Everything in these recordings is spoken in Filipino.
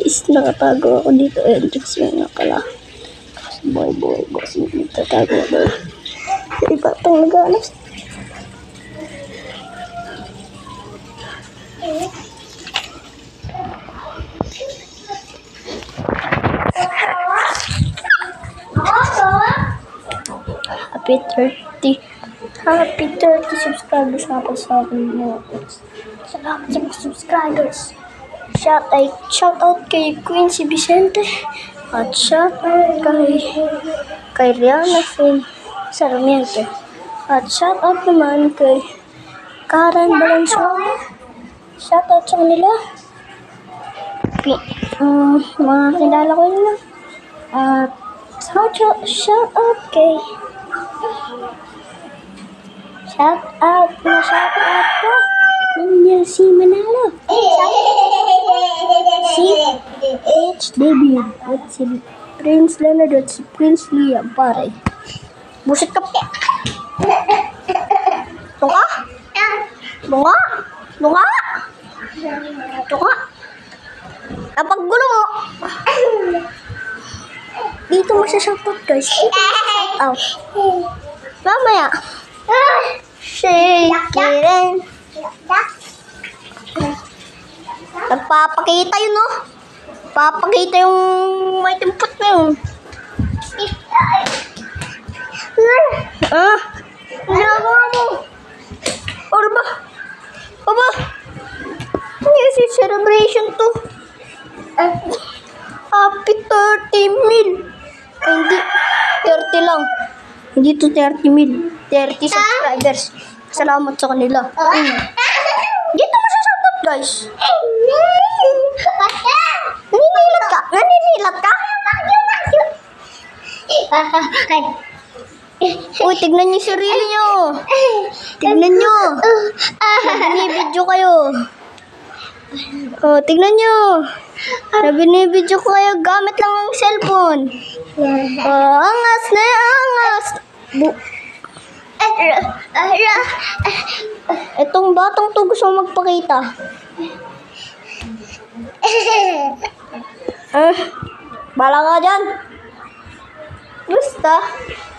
guys, nakatago ako dito. Entrix yun nga pala. Boy, boss, nagtatago ako. Sa iba itong nag-alas. Happy 30 subscribers nga pa sa akin mo. Salamat sa mga subscribers. Shout out kay Quincy Vicente. At shout out kay Rihanna Faye Sarmiento. At shout out naman kay Karen Valenzuela. Shout out sa kanila. Mga kilala ko nila. At shout out kay Shout out po Daniel C. Manalo. Si H. David at si Prince Leonard at si Prince Liam, pare. Busit ka po. Tunga? Tunga? Napaggulo mo. Dito mo siya shoutout guys. Shout out. Mamaya. Shake it. Nagpapakita yun, no? Papakita yung may timpot na yun. Ginagawa mo. Ano ba? Aba? Yes, it's celebration to. Happy 30 mil. Hindi, 30 lang. Hindi to 30 mil. 30 subscribers. Salamat sa kanila. Dito mo sa shoutout, guys. Naninilat ka? Uy, tignan niyo yung sarili niyo. Tignan niyo. Binibidyo kayo. Oh, tignan niyo. Binibidyo ko kayo gamit lang ang cellphone. Angas na angas. Etong batang to gusto magpakita. Bala nga dyan. Basta,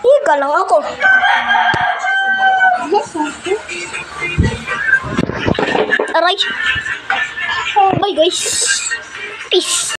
higa lang ako. Aray. Bye guys. Peace.